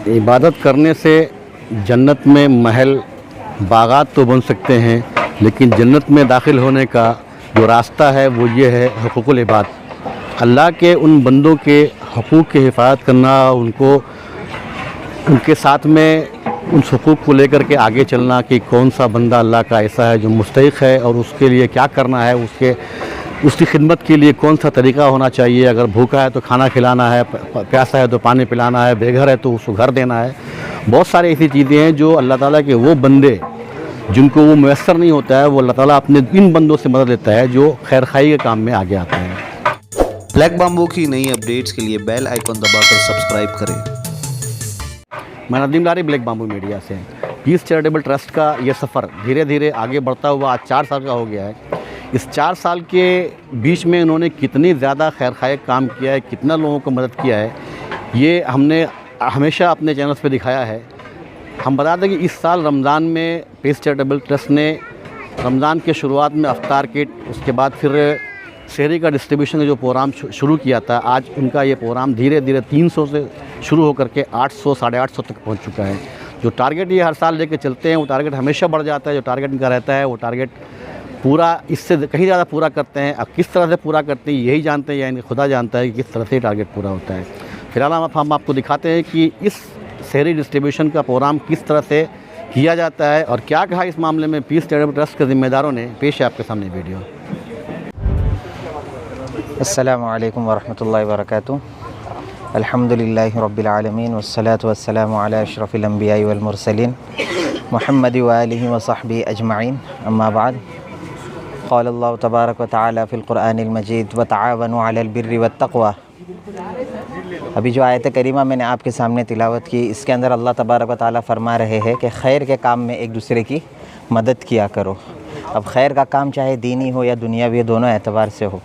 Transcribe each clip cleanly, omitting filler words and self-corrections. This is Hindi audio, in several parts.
इबादत करने से जन्नत में महल बागात तो बन सकते हैं, लेकिन जन्नत में दाखिल होने का जो रास्ता है वो ये है हुकूकुल इबाद। अल्लाह के उन बंदों के हकूक़ की हिफाजत करना, उनको उनके साथ में उन हुकूक़ को लेकर के आगे चलना कि कौन सा बंदा अल्लाह का ऐसा है जो मुस्तहिक़ है और उसके लिए क्या करना है, उसकी खिदमत के लिए कौन सा तरीक़ा होना चाहिए। अगर भूखा है तो खाना खिलाना है, प्यासा है तो पानी पिलाना है, बेघर है तो उसको घर देना है। बहुत सारी ऐसी चीज़ें हैं जो अल्लाह ताला के वो बंदे जिनको वो मैसर नहीं होता है, वो अल्लाह ताला अपने इन बंदों से मदद लेता है जो खैर खाई के काम में आगे आते हैं। ब्लैक बाम्बू की नई अपडेट्स के लिए बेल आइकन दबाकर सब्सक्राइब करें। मैं नदीम लारी ब्लैक बाम्बू मीडिया से। पीस चैरिटेबल ट्रस्ट का ये सफ़र धीरे धीरे आगे बढ़ता हुआ आज 4 साल का हो गया है। इस 4 साल के बीच में इन्होंने कितनी ज़्यादा खैर खाई काम किया है, कितना लोगों को मदद किया है, ये हमने हमेशा अपने चैनल्स पे दिखाया है। हम बता दें कि इस साल रमज़ान में पीस चैरिटेबल ट्रस्ट ने रमज़ान के शुरुआत में अफ्तार किट, उसके बाद फिर शहरी का डिस्ट्रीब्यूशन का जो प्रोग्राम शुरू किया था, आज उनका ये प्रोग्राम धीरे धीरे 300 से शुरू होकर के 800 साढ़े 800 तक पहुंच चुका है। जो टारगेट ये हर साल लेके चलते हैं वो टारगेट हमेशा बढ़ जाता है। जो टारगेट इनका रहता है वो टारगेट पूरा इससे कहीं ज़्यादा पूरा करते हैं। अब किस तरह से पूरा करते हैं यही जानते हैं, यानी खुदा जानता है कि किस तरह से टारगेट पूरा होता है। फिलहाल हम आपको दिखाते हैं कि इस शहरी डिस्ट्रीब्यूशन का प्रोग्राम किस तरह से किया जाता है और क्या कहा इस मामले में पीस चैरिटेबल ट्रस्ट के ज़िम्मेदारों ने। पेश है आपके सामने वीडियो। अस्सलामु अलैकुम वरहमतुल्लाहि वबरकातुहू। अल्हम्दुलिल्लाहि रब्बिल आलमीन वस्सलातु वस्सलामु अला अशरफिल अंबियाई वल मुरसलीन मुहम्मद व आलिहि व सहबिहि अजमईन, अम्मा बाद। क़ाल अल्लाहु तबारक व तआला फ़िल क़ुरआनिल मजीद व तआवनु अलल बिर्रि वत तक़वा। अभी जो आयत करीमा मैंने आपके सामने तिलावत की, इसके अंदर अल्लाह तबारक व तआला फरमा रहे हैं कि खैर के काम में एक दूसरे की मदद किया करो। अब खैर का काम चाहे दीनी हो या दुनियावी, दोनों एतबार से हो।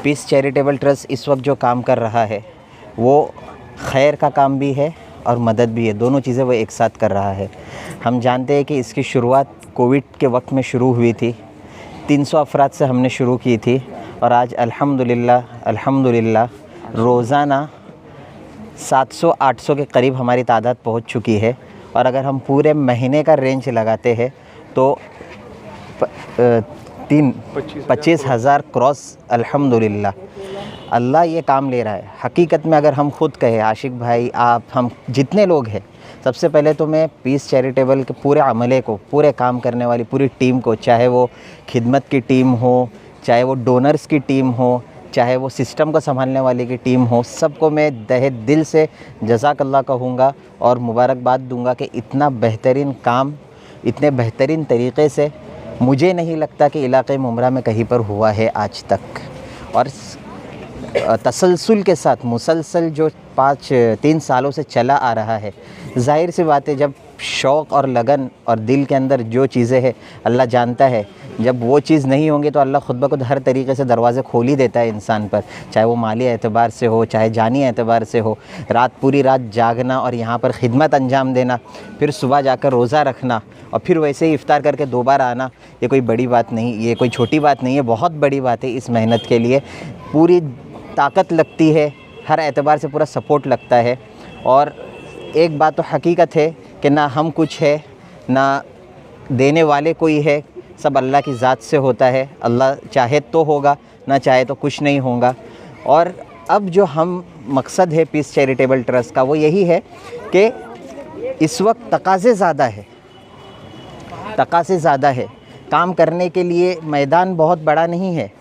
पीस चैरिटेबल ट्रस्ट इस वक्त जो काम कर रहा है वो खैर का काम भी है और मदद भी है, दोनों चीज़ें वो एक साथ कर रहा है। हम जानते हैं कि इसकी शुरुआत कोविड के वक्त में शुरू हुई थी। 300 अफराद से हमने शुरू की थी और आज अल्हम्दुलिल्लाह रोज़ाना 700-800 के करीब हमारी तादाद पहुंच चुकी है। और अगर हम पूरे महीने का रेंज लगाते हैं तो 25,000 क्रॉस। अल्हम्दुलिल्लाह अल्लाह ये काम ले रहा है। हकीकत में अगर हम खुद कहें, आशिक भाई, आप, हम जितने लोग हैं, सबसे पहले तो मैं पीस चैरिटेबल के पूरे अमले को, पूरे काम करने वाली पूरी टीम को, चाहे वो खिदमत की टीम हो, चाहे वो डोनर्स की टीम हो, चाहे वो सिस्टम को संभालने वाली की टीम हो, सबको मैं तहे दिल से जज़ाकल्लाह कहूँगा और मुबारकबाद दूँगा कि इतना बेहतरीन काम इतने बेहतरीन तरीक़े से मुझे नहीं लगता कि इलाक़े मुमरा में कहीं पर हुआ है आज तक। और तसलसल के साथ मुसलसल जो 3 सालों से चला आ रहा है, ज़ाहिर सी बात है जब शौक़ और लगन और दिल के अंदर जो चीज़ें हैं अल्लाह जानता है, जब वो चीज़ नहीं होंगी तो अल्लाह ख़ुद ब खुद हर तरीक़े से दरवाज़े खोल ही देता है इंसान पर, चाहे वो माली एतबार से हो, चाहे जानी एतबार से हो। पूरी रात जागना और यहाँ पर खिदमत अंजाम देना, फिर सुबह जाकर रोज़ा रखना और फिर वैसे ही इफ़्तार करके दोबारा आना, ये कोई बड़ी बात नहीं, ये कोई छोटी बात नहीं है, बहुत बड़ी बात है। इस मेहनत के लिए पूरी ताकत लगती है, हर एतबार से पूरा सपोर्ट लगता है। और एक बात तो हकीकत है कि ना हम कुछ है ना देने वाले कोई है, सब अल्लाह की ज़ात से होता है। अल्लाह चाहे तो होगा, ना चाहे तो कुछ नहीं होगा। और अब जो हम मकसद है पीस चैरिटेबल ट्रस्ट का वो यही है कि इस वक्त तकाज़े ज़्यादा है, काम करने के लिए मैदान बहुत बड़ा नहीं है।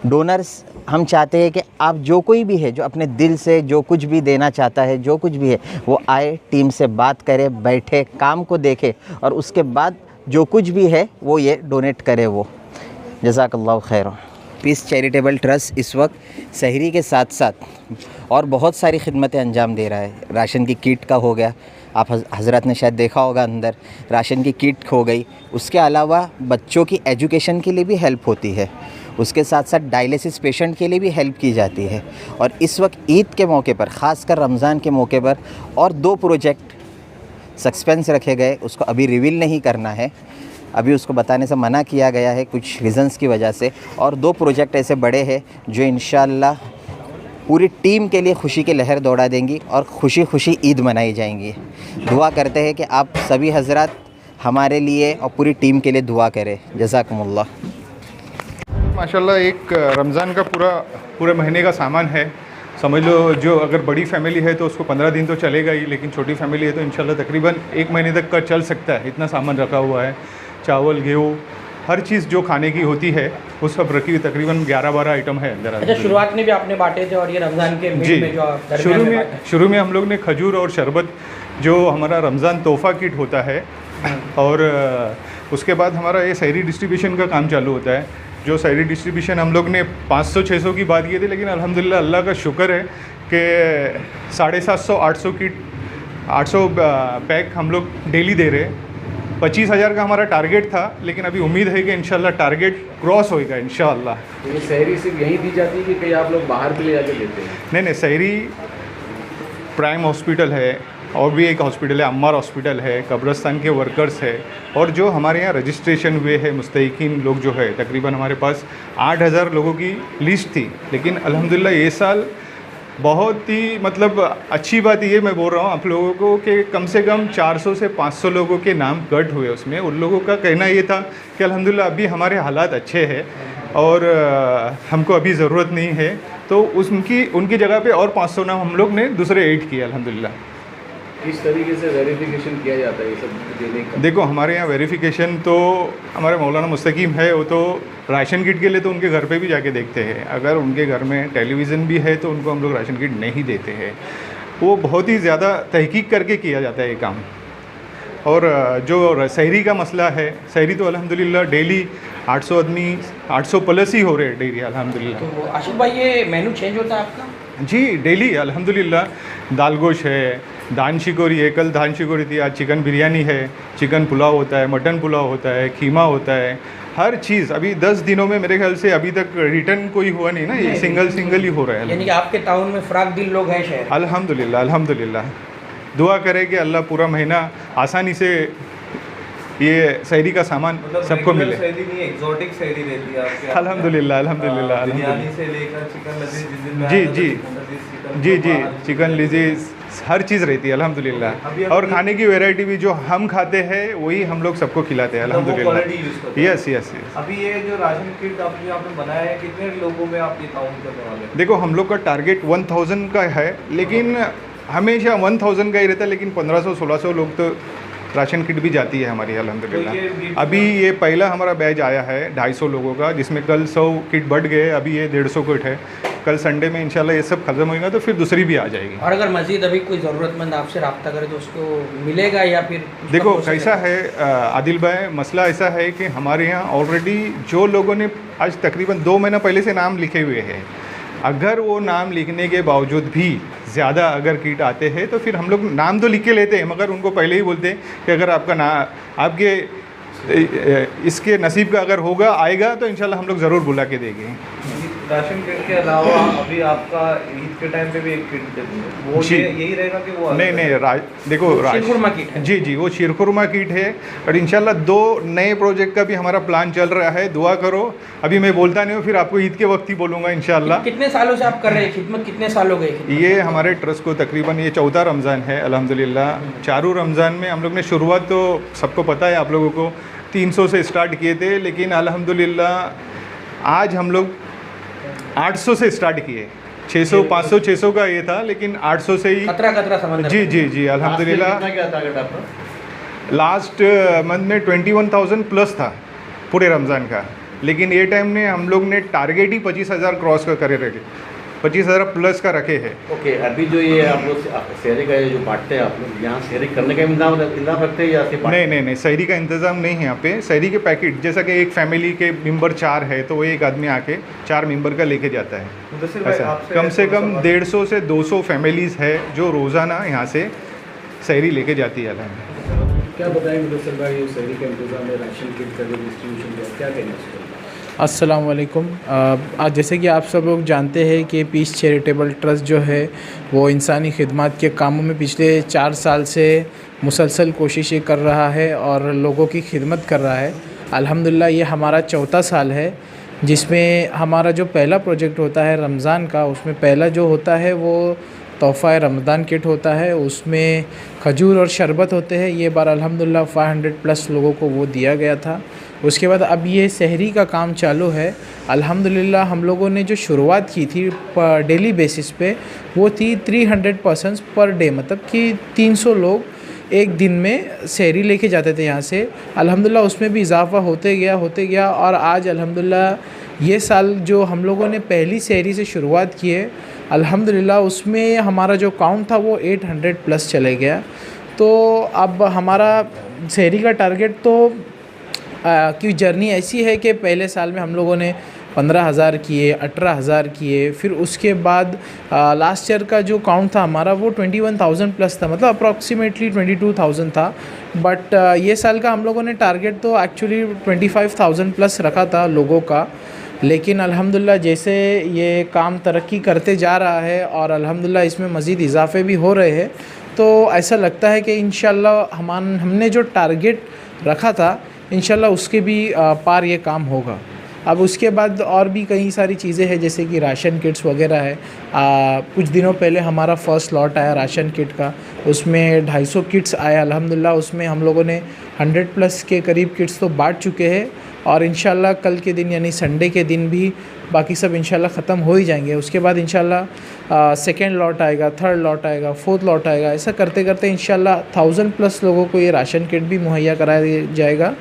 डोनर्स हम चाहते हैं कि आप जो कोई भी है जो अपने दिल से जो कुछ भी देना चाहता है, जो कुछ भी है वो आए, टीम से बात करे, बैठे, काम को देखे और उसके बाद जो कुछ भी है वो ये डोनेट करे। वो जज़ाकल्लाहु खैर। पीस चैरिटेबल ट्रस्ट इस वक्त सहरी के साथ साथ और बहुत सारी खिदमतें अंजाम दे रहा है। राशन की किट का हो गया, आप हज़रत ने शायद देखा होगा, अंदर राशन की किट हो गई। उसके अलावा बच्चों की एजुकेशन के लिए भी हेल्प होती है, उसके साथ साथ डायलिसिस पेशेंट के लिए भी हेल्प की जाती है। और इस वक्त ईद के मौके पर, ख़ासकर रमज़ान के मौके पर, और 2 प्रोजेक्ट सस्पेंस रखे गए, उसको अभी रिवील नहीं करना है, अभी उसको बताने से मना किया गया है कुछ रीज़न्स की वजह से। और 2 प्रोजेक्ट ऐसे बड़े हैं जो इंशाअल्लाह पूरी टीम के लिए खुशी की लहर दौड़ा देंगी और खुशी खुशी ईद मनाई जाएंगी। दुआ करते हैं कि आप सभी हजरात हमारे लिए और पूरी टीम के लिए दुआ करें। जज़ाकुमुल्लाह। माशाल्लाह एक रमज़ान का पूरे महीने का सामान है। समझ लो जो अगर बड़ी फैमिली है तो उसको 15 दिन तो चलेगा ही, लेकिन छोटी फैमिली है तो इंशाल्लाह तकरीबन 1 महीने तक का चल सकता है। इतना सामान रखा हुआ है, चावल गेहूँ हर चीज़ जो खाने की होती है वो सब रखी हुई, तकरीबन 11-12 आइटम है अंदर। अच्छा, शुरुआत में भी आपने बांटे थे और ये रमज़ान के जी में जो दरमियान में शुरू में हम लोग ने खजूर और शरबत जो हमारा रमज़ान तोहफ़ा किट होता है, और उसके बाद हमारा ये सहरी डिस्ट्रीब्यूशन का काम चालू होता है। जो सहरी डिस्ट्रीब्यूशन हम लोग ने 500-600 की बात की थी, लेकिन अल्हम्दुलिल्लाह अल्लाह का शुक्र है कि 750-800 किट 800 पैक हम लोग डेली दे रहे हैं। 25,000 का हमारा टारगेट था, लेकिन अभी उम्मीद है कि इंशाल्लाह टारगेट क्रॉस होएगा इंशाल्लाह। ये सहरी सिर्फ यहीं दी जाती है कि कहीं आप लोग बाहर भी ले जाके देते हैं? नहीं, सहरी प्राइम हॉस्पिटल है और भी एक हॉस्पिटल है, अम्मार हॉस्पिटल है, कब्रस्तान के वर्कर्स है, और जो हमारे यहाँ रजिस्ट्रेशन हुए हैं मुस्तहिकीन लोग जो है, तकरीबन हमारे पास 8,000 लोगों की लिस्ट थी। लेकिन अल्हम्दुलिल्लाह ये साल बहुत ही मतलब अच्छी बात ये मैं बोल रहा हूँ आप लोगों को कि कम से कम 400 से 500 लोगों के नाम कट हुए उसमें। उन लोगों का कहना ये था कि अल्हम्दुलिल्लाह अभी हमारे हालात अच्छे हैं और हमको अभी ज़रूरत नहीं है, तो उनकी जगह पे और 500 नाम हम लोग ने दूसरे ऐड किए अल्हम्दुलिल्लाह। किस तरीके से वेरिफिकेशन किया जाता है ये सब देने का? देखो हमारे यहाँ वेरिफिकेशन तो हमारे मौलाना मुस्तकीम है, वो तो राशन किट के लिए तो उनके घर पे भी जाके देखते हैं। अगर उनके घर में टेलीविज़न भी है तो उनको हम लोग राशन किट नहीं देते हैं। वो बहुत ही ज़्यादा तहकीक करके किया जाता है ये काम। और जो सहरी का मसला है, सहरी तो अल्हम्दुलिल्लाह डेली 800 आदमी 800 प्लस ही हो रहे हैं डेली अल्हम्दुलिल्लाह। तो आशिफ भाई ये मेनू चेंज होता है आपका? जी डेली अल्हम्दुलिल्लाह। दाल गोश है, दान शिकोरी है, कल दान शिकोरी थी, आज चिकन बिरयानी है, चिकन पुलाव होता है, मटन पुलाव होता है, कीमा होता है, हर चीज़। अभी 10 दिनों में मेरे ख्याल से अभी तक रिटर्न कोई हुआ नहीं ना, ये सिंगल ही हो रहा है। यानी कि आपके टाउन में फ़राक दिल लोग हैं शहर? अल्हम्दुलिल्लाह अल्हम्दुलिल्लाह। दुआ करें कि अल्लाह पूरा महीना आसानी से ये सहरी का सामान मतलब सबको मिले। सहरी नहीं, एक्सोटिक सहरी रहती है आपके? अल्हम्दुलिल्लाह अल्हम्दुलिल्लाह बिरयानी से लेकर चिकन लजीज, जिस दिन में जी आया था, जी चिकन जी जी कबाब, चिकन लिजीज हर चीज़ रहती है अल्हम्दुलिल्लाह। और खाने की वैरायटी भी जो हम खाते हैं वही हम लोग सबको खिलाते हैं मतलब वो quality use अल्हम्दुलिल्लाह। करते हैं। Yes yes yes. अभी ये जो राशन किट आपने यहाँ पे बनाया है, कितने लोगों में आप ये काउंट करने वाले हैं? देखो हम लोग का टारगेट 1000 का है, लेकिन हमेशा 1000 का ही रहता है, लेकिन 1500-1600 लोग तो राशन किट भी जाती है हमारी अल्हम्दुलिल्लाह। अभी ये पहला हमारा बैच आया है 250 लोगों का, जिसमें कल 100 किट बढ़ गए, अभी ये 150 किट है। कल संडे में इंशाल्लाह ये सब ख़त्म होएगा तो फिर दूसरी भी आ जाएगी। और अगर मज़ीद अभी कोई ज़रूरतमंद आपसे रब्ता करे तो उसको मिलेगा या फिर उसका देखो प्रोसेस कैसा है आदिल भाई, मसला ऐसा है कि हमारे यहाँ ऑलरेडी जो लोगों ने आज तकरीबन 2 महीना पहले से नाम लिखे हुए हैं, अगर वो नाम लिखने के बावजूद भी ज़्यादा अगर किट आते हैं तो फिर हम लोग नाम तो लिख के लेते हैं, मगर उनको पहले ही बोलते हैं कि अगर आपके इसके नसीब का अगर होगा आएगा तो इंशाल्लाह हम लोग ज़रूर बुला के देंगे। राशन किट के अलावा अभी आपका ईद के टाइम पे भी एक किट देते हैं, वो जी। यही रहेगा कि वो नहीं देखो शीरखुरमा किट है। जी जी वो शीरखुरमा किट है। और इंशाल्लाह 2 नए प्रोजेक्ट का भी हमारा प्लान चल रहा है, दुआ करो। अभी मैं बोलता नहीं हूँ, फिर आपको ईद के वक्त ही बोलूँगा इंशाल्लाह। कितने सालों से आप कर रहे हैं खिदमत? कितने साल हो गए? ये हमारे ट्रस्ट को तकरीबन ये 14 रमज़ान है अल्हम्दुलिल्लाह। 4 रमज़ान में हम लोग ने शुरुआत तो सबको पता है आप लोगों को 300 से स्टार्ट किए थे, लेकिन अल्हम्दुलिल्लाह आज हम लोग 800 से स्टार्ट किए। 600 500 600 का ये था, लेकिन 800 से ही कतरा समंदर। जी जी जी अल्हम्दुलिल्लाह। कितना क्या टारगेट आपका? लास्ट मंथ में 21,000 प्लस था पूरे रमज़ान का, लेकिन ये टाइम में हम लोग ने टारगेट ही 25,000 क्रॉस का करे रखे, 25,000 प्लस का रखे हैं। ओके, अभी जो ये आप लोग सहरी का ये जो बांटते हैं आप लोग, यहाँ सहरी करने का इंतजाम रखते हैं या सिर्फ नहीं सहरी का इंतज़ाम नहीं है यहाँ पे। सहरी के पैकेट जैसा कि एक फैमिली के मेंबर 4 है तो वो एक आदमी आके 4 मेंबर का लेके जाता है। मुदस्सिर भाई, ऐसा आपसे कम से थोड़ा कम सवाल। 150 से 200 फैमिलीज़ है जो रोज़ाना यहाँ से सहरी लेके जाती है। क्या बताएंगे मुदस्सिर भाई, ये सहरी का इंतजाम है, राशन किट का जो डिस्ट्रीब्यूशन का, क्या कहना चाहिए? अस्सलाम वालेकुम। आज जैसे कि आप सब लोग जानते हैं कि पीस चैरिटेबल ट्रस्ट जो है वो इंसानी खिदमत के कामों में पिछले 4 साल से मुसलसल कोशिशें कर रहा है और लोगों की खिदमत कर रहा है। अल्हम्दुलिल्लाह ये हमारा 4था साल है। जिसमें हमारा जो पहला प्रोजेक्ट होता है रमज़ान का, उसमें पहला जो होता है वो तोहफ़ा रमज़ान किट होता है। उसमें खजूर और शरबत होते हैं। ये बार अल्हम्दुलिल्लाह 500+ लोगों को वो दिया गया था। उसके बाद अब ये सहरी का काम चालू है। अल्हम्दुलिल्लाह हम लोगों ने जो शुरुआत की थी डेली बेसिस पे, वो थी 300 पर्सन्स पर डे, मतलब कि 300 लोग एक दिन में सहरी लेके जाते थे यहाँ से। अल्हम्दुलिल्लाह उसमें भी इजाफ़ा होते गया और आज अल्हम्दुलिल्लाह ये साल जो हम लोगों ने पहली सहरी से शुरुआत की है, अल्हम्दुलिल्लाह उसमें हमारा जो काउंट था वो 800+ चले गया। तो अब हमारा सहरी का टारगेट तो की जर्नी ऐसी है कि पहले साल में हम लोगों ने 15,000 किए, 18,000 किए, फिर उसके बाद लास्ट ईयर का जो काउंट था हमारा वो 21,000+ था, मतलब अप्रॉक्सीमेटली 22,000 था। बट ये साल का हम लोगों ने टारगेट तो एक्चुअली 25,000+ रखा था लोगों का। लेकिन अल्हम्दुलिल्लाह जैसे ये काम तरक्की करते जा रहा है और अल्हम्दुलिल्लाह इसमें मज़ीद इजाफ़े भी हो रहे हैं, तो ऐसा लगता है कि इंशाल्लाह हमने जो टारगेट रखा था इंशाल्लाह उसके भी पार ये काम होगा। अब उसके बाद और भी कई सारी चीज़ें हैं, जैसे कि राशन किट्स वगैरह है। कुछ दिनों पहले हमारा फ़र्स्ट लॉट आया राशन किट का, उसमें 250 किट्स आया अल्हम्दुलिल्लाह। उसमें हम लोगों ने 100+ के करीब किट्स तो बांट चुके हैं और इंशाल्लाह कल के दिन यानी संडे के दिन भी बाकी सब इंशाल्लाह ख़त्म हो ही जाएंगे। उसके बाद इंशाल्लाह सेकेंड लॉट आएगा, थर्ड लॉट आएगा, फोर्थ लॉट आएगा। ऐसा करते करते इंशाल्लाह 1000+ लोगों को ये राशन किट भी मुहैया कराया जाएगा।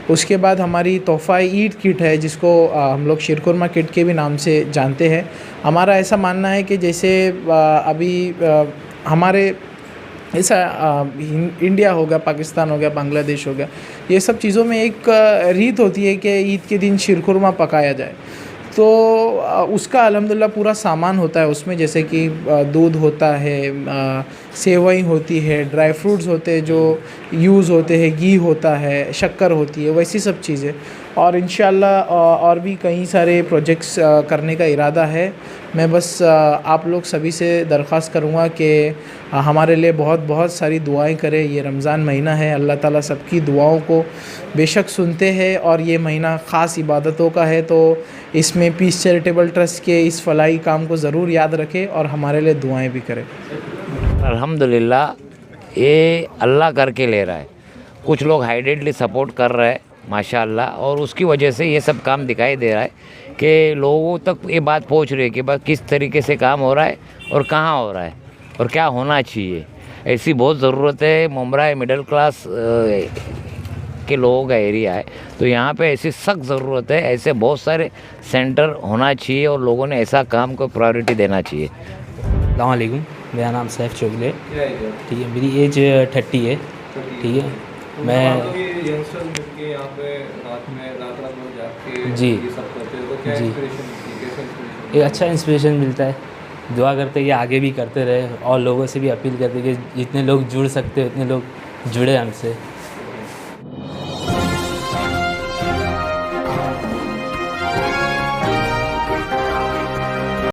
उसके बाद हमारी तोहफ़ा ईद किट है, जिसको हम लोग शीरकुरमा किट के भी नाम से जानते हैं। हमारा ऐसा मानना है कि जैसे अभी हमारे ऐसा इंडिया हो गया, पाकिस्तान हो गया, बांग्लादेश हो गया, ये सब चीज़ों में एक रीत होती है कि ईद के दिन शीरकुरमा पकाया जाए। तो उसका अल्हम्दुलिल्लाह पूरा सामान होता है उसमें, जैसे कि दूध होता है, सेवई होती है, ड्राई फ्रूट्स होते हैं जो यूज़ होते हैं, घी होता है, शक्कर होती है, वैसी सब चीज़ें। और इंशाल्लाह और भी कई सारे प्रोजेक्ट्स करने का इरादा है। मैं बस आप लोग सभी से दरख्वास्त करूँगा कि हमारे लिए बहुत बहुत सारी दुआएं करें। ये रमज़ान महीना है, अल्लाह ताला सबकी दुआओं को बेशक सुनते हैं और ये महीना ख़ास इबादतों का है। तो इसमें पीस चैरिटेबल ट्रस्ट के इस फलाही काम को ज़रूर याद रखें और हमारे लिए दुआएं भी करें। अल्हम्दुलिल्लाह ये अल्लाह करके ले रहा है। कुछ लोग हाइडेडली सपोर्ट कर रहे हैं माशाअल्लाह, और उसकी वजह से ये सब काम दिखाई दे रहा है कि लोगों तक ये बात पहुंच रही है कि बस किस तरीके से काम हो रहा है और कहाँ हो रहा है और क्या होना चाहिए। ऐसी बहुत ज़रूरत है। मुंब्रा मिडिल क्लास के लोगों का एरिया है, तो यहाँ पे ऐसी सख्त ज़रूरत है। ऐसे बहुत सारे सेंटर होना चाहिए और लोगों ने ऐसा काम को प्रायोरिटी देना चाहिए। अस्सलाम वालेकुम, मेरा नाम सैफ चोगले, ठीक है। मेरी एज 30 है, ठीक है। मैं यंगस्टर्स मिलके यहाँ पे रात भर जाके जी ये सब करते हैं, तो क्या जी इंस्पिरेशन मिलती है, कैसे इंस्पिरेशन? एक अच्छा इंस्पिरेशन मिलता है। दुआ करते हैं कि आगे भी करते रहे और लोगों से भी अपील करते हैं कि जितने लोग जुड़ सकते हैं उतने लोग जुड़े हमसे।